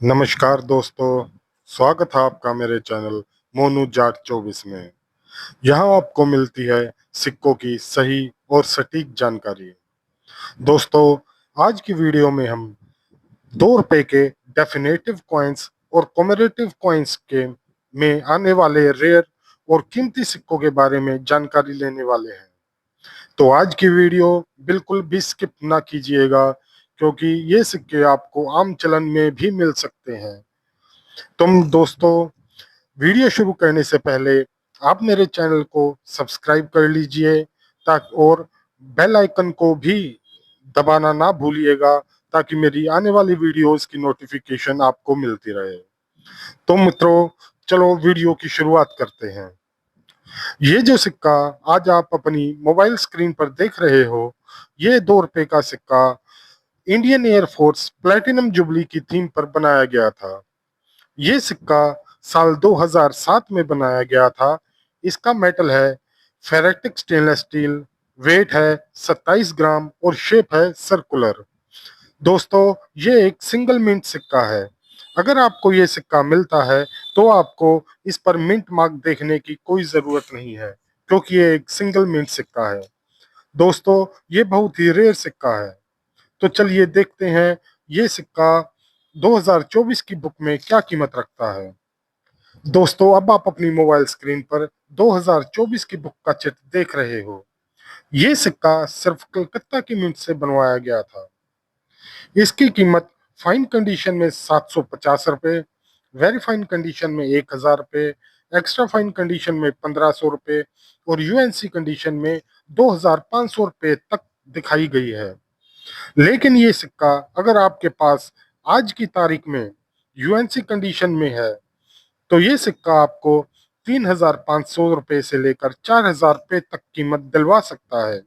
नमस्कार दोस्तों, स्वागत है आपका मेरे चैनल मोनू जाट 24 में। यहाँ आपको मिलती है सिक्कों की सही और सटीक जानकारी। दोस्तों, आज की वीडियो में हम 2 रुपए के डेफिनेटिव कॉइन्स और कॉमेरेटिव कॉइन्स के में आने वाले रेयर और कीमती सिक्कों के बारे में जानकारी लेने वाले हैं। तो आज की वीडियो बिल्कुल भी स्किप ना कीजिएगा, क्योंकि ये सिक्के आपको आम चलन में भी मिल सकते हैं। तुम दोस्तों, वीडियो शुरू करने से पहले आप मेरे चैनल को सब्सक्राइब कर लीजिए ताकि और बेल आइकन को भी दबाना ना भूलिएगा, ताकि मेरी आने वाली वीडियोस की नोटिफिकेशन आपको मिलती रहे। तो मित्रों, चलो वीडियो की शुरुआत करते हैं। ये जो सिक्का आज आप अपनी मोबाइल स्क्रीन पर देख रहे हो, ये 2 रुपए का सिक्का इंडियन एयरफोर्स प्लेटिनम जुबली की थीम पर बनाया गया था। ये सिक्का साल 2007 में बनाया गया था। इसका मेटल है फेरेटिक स्टेनलेस स्टील, वेट है 27 ग्राम और शेप है सर्कुलर। दोस्तों, ये एक सिंगल मिंट सिक्का है। अगर आपको ये सिक्का मिलता है तो आपको इस पर मिंट मार्क देखने की कोई ज़रूरत नहीं है, क्योंकि ये एक सिंगल मिंट सिक्का है। दोस्तों, ये बहुत ही रेयर सिक्का है। तो चलिए देखते हैं ये सिक्का 2024 की बुक में क्या कीमत रखता है। दोस्तों, अब आप अपनी मोबाइल स्क्रीन पर 2024 की बुक का चित्र देख रहे हो। ये सिक्का सिर्फ कलकत्ता की मिंट से बनवाया गया था। इसकी कीमत फाइन कंडीशन में 750 रुपये, वेरी फाइन कंडीशन में 1000 रुपये, एक्स्ट्रा फाइन कंडीशन में 1500 रुपये और यूएनसी कंडीशन में 2500 रुपये तक दिखाई गई है। लेकिन ये सिक्का अगर आपके पास आज की तारीख में यूएनसी कंडीशन में है, तो ये सिक्का आपको 3500 रुपये से लेकर 4000 रुपये तक कीमत दिलवा सकता है।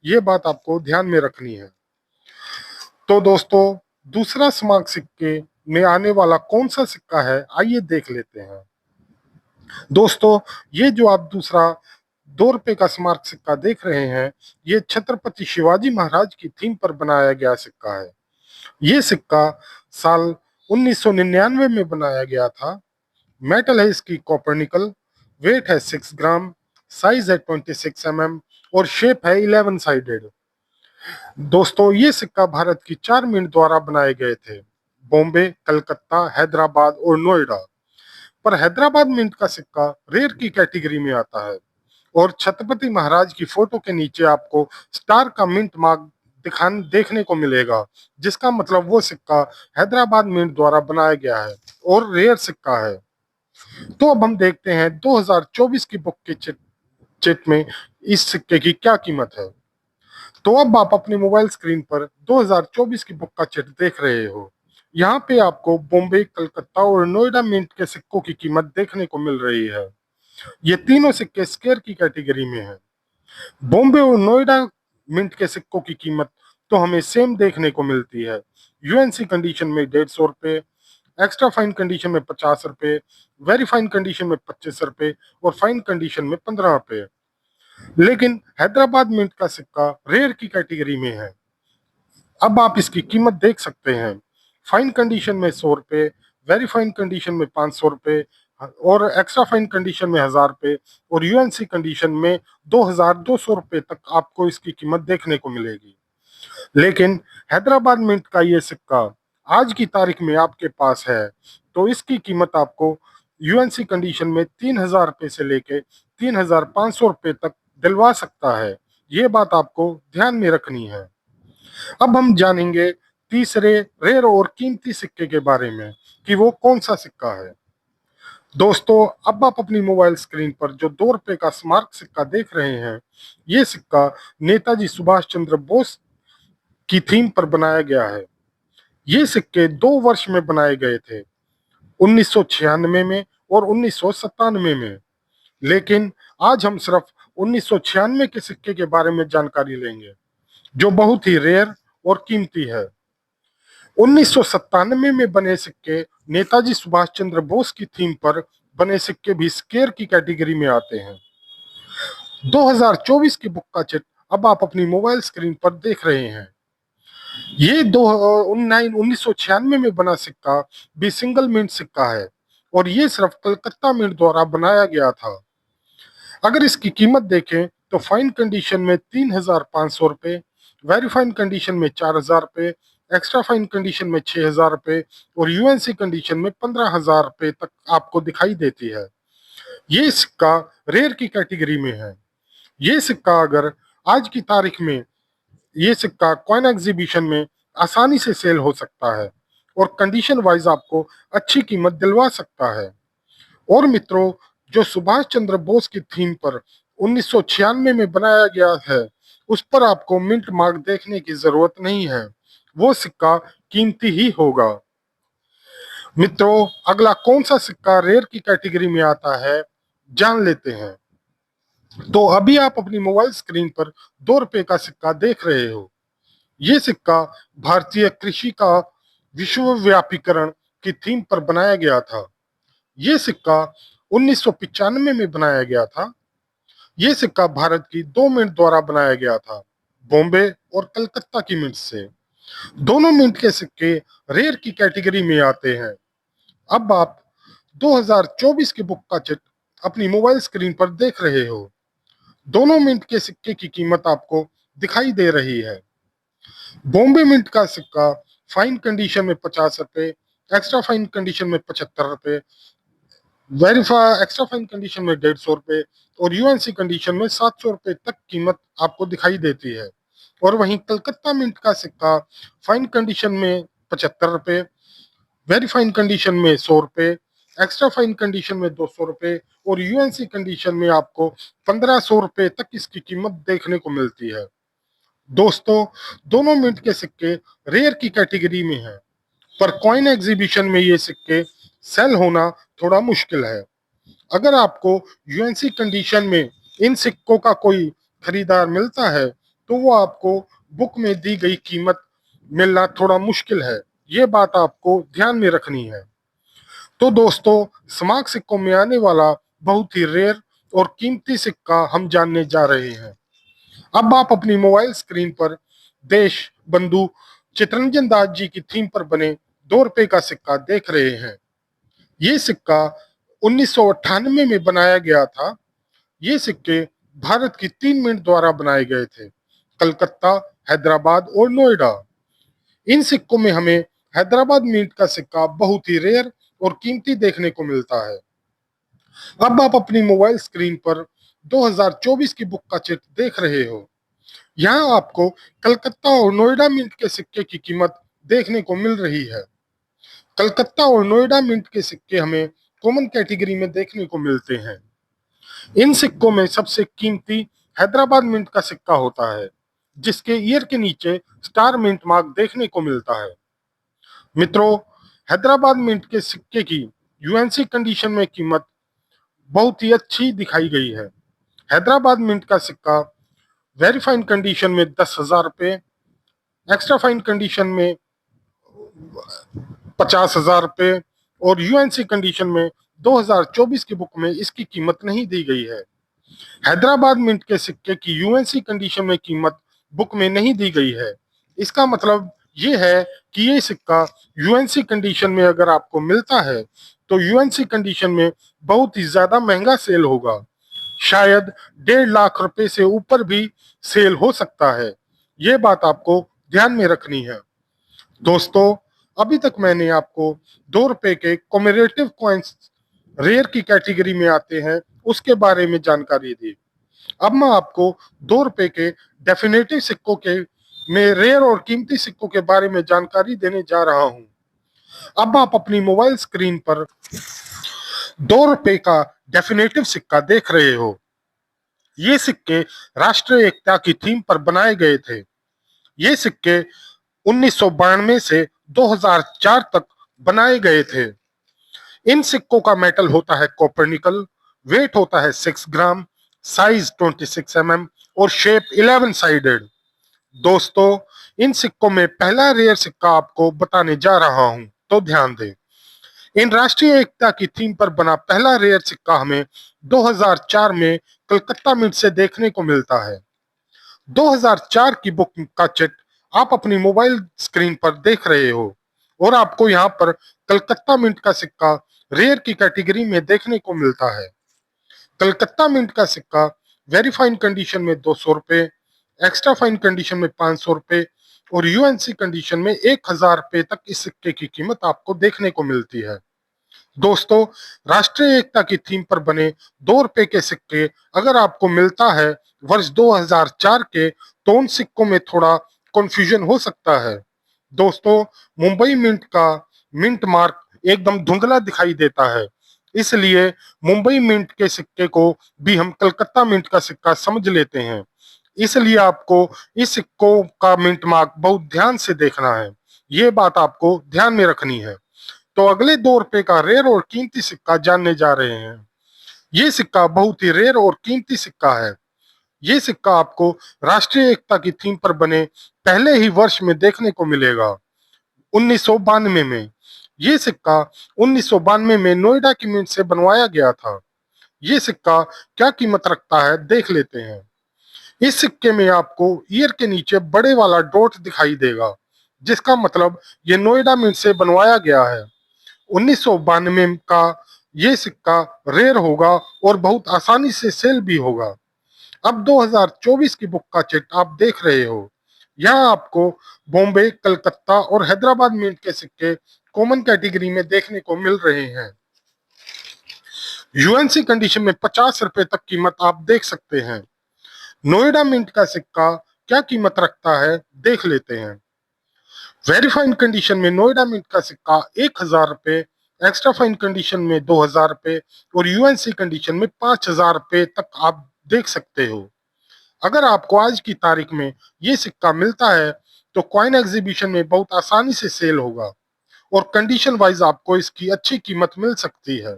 ये बात आपको ध्यान में रखनी है। तो दोस्तों, दूसरा स्मारक सिक्के में आने वाला कौन सा सिक्का है, आइए देख लेते हैं। दोस्तों, ये जो आप दूसरा 2 रुपए का स्मारक सिक्का देख रहे हैं, ये छत्रपति शिवाजी महाराज की थीम पर बनाया गया सिक्का है। ये सिक्का साल 1999 में बनाया गया था। मेटल है इसकी कॉपर निकल, वेट है 6 ग्राम, साइज है 26 mm और शेप है 11 साइडेड। दोस्तों, ये सिक्का भारत की 4 मिंट द्वारा बनाए गए थे, बॉम्बे, कलकत्ता, हैदराबाद और नोएडा। पर हैदराबाद मिंट का सिक्का रेयर की कैटेगरी में आता है और छत्रपति महाराज की फोटो के नीचे आपको स्टार का मिंट मार्क दिखान देखने को मिलेगा, जिसका मतलब वो सिक्का हैदराबाद मिंट द्वारा बनाया गया है और रेयर सिक्का है। तो अब हम देखते हैं 2024 की बुक के चिट में इस सिक्के की क्या कीमत है। तो अब आप अपने मोबाइल स्क्रीन पर 2024 की बुक का चिट देख रहे हो। यहाँ पे आपको बॉम्बे, कलकत्ता और नोएडा मिंट के सिक्कों की कीमत देखने को मिल रही है। ये तीनों सिक्के स्क्वायर की कैटेगरी में हैं। बॉम्बे और नोएडा मिंट के सिक्कों की कीमत तो हमें सेम देखने को मिलती है। यूएनसी कंडीशन में 150 रुपये, एक्स्ट्रा फाइन कंडीशन में 50 रुपये, वेरी फाइन कंडीशन में 25 रुपये और फाइन कंडीशन में 15 रुपये। लेकिन हैदराबाद मिंट का सिक्का रेयर की कैटेगरी में है। अब आप इसकी कीमत देख सकते हैं। फाइन कंडीशन में 100 रुपये, वेरी फाइन कंडीशन में 500 रुपये और एक्स्ट्रा फाइन कंडीशन में 1000 रुपये और यूएनसी कंडीशन में 2200 रुपये तक आपको इसकी कीमत देखने को मिलेगी। लेकिन हैदराबाद मिंट का ये सिक्का आज की तारीख में आपके पास है, तो इसकी कीमत आपको यूएनसी कंडीशन में 3000 रुपये से लेके 3500 रुपये तक दिलवा सकता है। ये बात आपको ध्यान में रखनी है। अब हम जानेंगे तीसरे रेयर और कीमती सिक्के के बारे में कि वो कौन सा सिक्का है। दोस्तों, अब आप अपनी मोबाइल स्क्रीन पर जो 2 रुपए का स्मारक सिक्का देख रहे हैं, ये सिक्का नेताजी सुभाष चंद्र बोस की थीम पर बनाया गया है। ये सिक्के 2 वर्ष में बनाए गए थे, 1996 में और 1997 में। लेकिन आज हम सिर्फ 1996 के सिक्के के बारे में जानकारी लेंगे, जो बहुत ही रेयर और कीमती है। 1997 में बने सिक्के नेताजी सुभाष चंद्र बोस की थीम पर बने सिक्के भी स्क्वायर की कैटेगरी में आते हैं। 2024 की बुक का चिट अब आप अपनी मोबाइल स्क्रीन पर देख रहे हैं। ये 1996 में बना सिक्का भी सिंगल मिंट सिक्का है और ये सिर्फ कलकत्ता मिंट द्वारा बनाया गया था। अगर इसकी कीमत देखें तो फाइन कंडीशन में 3,500 रुपये, वेरी फाइन कंडीशन में 4,000 रुपये, एक्स्ट्रा फाइन कंडीशन में 6,000 रुपये और यूएनसी कंडीशन में 15,000 रुपये तक आपको दिखाई देती है। ये सिक्का रेयर की कैटेगरी में है। ये सिक्का अगर आज की तारीख में ये सिक्का कॉइन एग्जीबिशन में आसानी से सेल हो सकता है और कंडीशन वाइज आपको अच्छी कीमत दिलवा सकता है। और मित्रों, जो सुभाष चंद्र बोस की थीम पर 1996 में बनाया गया है, उस पर आपको मिंट मार्क देखने की जरूरत नहीं है, वो सिक्का कीमती ही होगा। मित्रों, अगला कौन सा सिक्का रेयर की कैटेगरी में आता है, जान लेते हैं। तो अभी आप अपनी मोबाइल स्क्रीन पर 2 रुपए का सिक्का देख रहे हो। ये सिक्का भारतीय कृषि का विश्वव्यापीकरण की थीम पर बनाया गया था। ये सिक्का 1995 में बनाया गया था। ये सिक्का भारत की 2 मिंट द्वारा बनाया गया था, बॉम्बे और कलकत्ता की मिंट से। दोनों मिंट के सिक्के रेयर की कैटेगरी में आते हैं। अब आप 2024 की बुक का चिट अपनी मोबाइल स्क्रीन पर देख रहे हो। दोनों मिंट के सिक्के की कीमत आपको दिखाई दे रही है। बॉम्बे मिंट का सिक्का फाइन कंडीशन में 50 रुपए, एक्स्ट्रा फाइन कंडीशन में 75 रुपए, वेरीफाई एक्स्ट्रा फाइन कंडीशन में 150 रुपए और यूएनसी कंडीशन में 700 रुपए तक कीमत आपको दिखाई देती है। और वहीं कलकत्ता मिंट का सिक्का फाइन कंडीशन में 75 रुपए, वेरी फाइन कंडीशन में 100 रुपए, एक्स्ट्रा फाइन कंडीशन में 200 रुपए और यूएनसी कंडीशन में आपको 1500 रुपए तक इसकी कीमत देखने को मिलती है। दोस्तों, दोनों मिंट के सिक्के रेयर की कैटेगरी में हैं, पर कॉइन एग्जीबिशन में ये सिक्के सेल होना थोड़ा मुश्किल है। अगर आपको यूएनसी कंडीशन में इन सिक्कों का कोई खरीदार मिलता है तो वो आपको बुक में दी गई कीमत मिलना थोड़ा मुश्किल है। ये बात आपको ध्यान में रखनी है। तो दोस्तों, स्मारक सिक्कों में आने वाला बहुत ही रेयर और कीमती सिक्का हम जानने जा रहे हैं। अब आप अपनी मोबाइल स्क्रीन पर देश बंधु चितरंजन दास जी की थीम पर बने 2 रुपए का सिक्का देख रहे हैं। ये सिक्का 1998 में बनाया गया था। ये सिक्के भारत की 3 मिंट द्वारा बनाए गए थे, कलकत्ता, हैदराबाद और नोएडा। इन सिक्कों में हमें हैदराबाद मिंट का सिक्का बहुत ही रेयर और कीमती देखने को मिलता है। अब आप अपनी मोबाइल स्क्रीन पर 2024 की बुक का चित्र देख रहे हो। यहाँ आपको कलकत्ता और नोएडा मिंट के सिक्के की कीमत देखने को मिल रही है। कलकत्ता और नोएडा मिंट के सिक्के हमें कॉमन कैटेगरी में देखने को मिलते हैं। इन सिक्कों में सबसे कीमती हैदराबाद मिंट का सिक्का होता है, जिसके ईयर के नीचे स्टार मिंट मार्क देखने को मिलता है। मित्रों, हैदराबाद मिंट के सिक्के की यूएनसी कंडीशन में कीमत बहुत ही अच्छी दिखाई गई है। हैदराबाद मिंट का सिक्का वेरी फाइन कंडीशन में 10,000 रुपये, एक्स्ट्रा फाइन कंडीशन में 50,000 रुपये और यूएनसी कंडीशन में 2024 की बुक में इसकी कीमत नहीं दी गई है। हैदराबाद मिंट के सिक्के की यूएनसी कंडीशन में कीमत बुक में नहीं दी गई है। इसका मतलब ये है कि ये सिक्का यूएनसी कंडीशन में अगर आपको मिलता है तो यूएनसी कंडीशन में बहुत ही ज्यादा महंगा सेल होगा। शायद 1.5 लाख रुपए से ऊपर भी सेल हो सकता है। ये बात आपको ध्यान में रखनी है। दोस्तों, अभी तक मैंने आपको 2 रुपए के कॉमेरेटिव कॉइन्स रेयर की कैटेगरी में आते हैं उसके बारे में जानकारी दी। अब मैं आपको 2 रुपए के डेफिनेटिव सिक्कों के में रेयर और कीमती सिक्कों के बारे में जानकारी देने जा रहा हूं। अब आप अपनी मोबाइल स्क्रीन पर 2 रुपए का डेफिनेटिव सिक्का देख रहे हो। ये सिक्के राष्ट्रीय एकता की थीम पर बनाए गए थे। ये सिक्के 1992 से 2004 तक बनाए गए थे। इन सिक्कों का मेटल होता है कॉपर निकल, वेट होता है 6 ग्राम, साइज 26 mm और शेप 11 साइडेड। दोस्तों, इन सिक्कों में पहला रेयर सिक्का आपको बताने जा रहा हूं, तो ध्यान दें। इन राष्ट्रीय एकता की थीम पर बना पहला रेयर सिक्का हमें 2004 में कलकत्ता मिंट से देखने को मिलता है। 2004 की बुक का चिट आप अपनी मोबाइल स्क्रीन पर देख रहे हो और आपको यहाँ पर कलकत्ता मिंट का सिक्का रेयर की कैटेगरी में देखने को मिलता है। कलकत्ता मिंट का सिक्का वेरी फाइन कंडीशन में 200 रुपए, एक्स्ट्रा फाइन कंडीशन में 500 रुपए और यूएनसी कंडीशन में 1000 रुपए तक इस सिक्के की कीमत आपको देखने को मिलती है। दोस्तों, राष्ट्रीय एकता की थीम पर बने 2 रुपए के सिक्के अगर आपको मिलता है वर्ष 2004 के, तो उन सिक्कों में थोड़ा कंफ्यूजन हो सकता है। दोस्तों, मुंबई मिंट का मिंट मार्क एकदम धुंधला दिखाई देता है, इसलिए मुंबई मिंट के सिक्के को भी हम कलकत्ता मिंट का सिक्का समझ लेते हैं। इसलिए आपको इस सिक्कों का मिंट मार्क बहुत ध्यान से देखना है, ये बात आपको ध्यान में रखनी है। तो अगले 2 रुपए का रेयर और कीमती सिक्का जानने जा रहे हैं। ये सिक्का बहुत ही रेयर और कीमती सिक्का है। ये सिक्का आपको राष्ट्रीय एकता की थीम पर बने पहले ही वर्ष में देखने को मिलेगा, 1992 में। ये सिक्का 1992 में नोएडा की मिंट से बनवाया गया था। ये सिक्का क्या कीमत रखता है देख लेते हैं। इस सिक्के में आपको ईयर के नीचे बड़े वाला डॉट दिखाई देगा, जिसका मतलब ये नोएडा मिंट से बनवाया गया है। 1992 का ये सिक्का रेयर होगा और बहुत आसानी से सेल भी होगा। अब 2024 की बुक का चिट आप देख रहे हो। यहाँ आपको बॉम्बे, कलकत्ता और हैदराबाद मिंट के सिक्के कॉमन कैटेगरी में देखने को मिल रहे हैं। यूएनसी कंडीशन में 50 रुपए तक कीमत आप देख सकते हैं। नोएडा मिंट का सिक्का क्या कीमत रखता है देख लेते हैं। वेरी फाइन कंडीशन में नोएडा मिंट का सिक्का 1000 रुपए, एक्स्ट्रा फाइन कंडीशन में 2000 रुपए और यूएनसी कंडीशन में 5000 रुपए तक आप देख सकते हो। अगर आपको आज की तारीख में ये सिक्का मिलता है तो कॉइन एग्जीबिशन में बहुत आसानी से सेल होगा और कंडीशन वाइज आपको इसकी अच्छी कीमत मिल सकती है।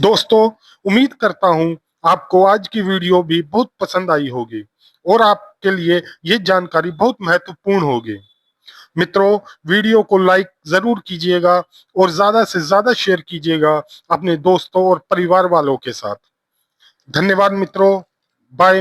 दोस्तों, उम्मीद करता हूं आपको आज की वीडियो भी बहुत पसंद आई होगी और आपके लिए ये जानकारी बहुत महत्वपूर्ण होगी। मित्रों, वीडियो को लाइक जरूर कीजिएगा और ज्यादा से ज्यादा शेयर कीजिएगा अपने दोस्तों और परिवार वालों के साथ। धन्यवाद मित्रों, बाय।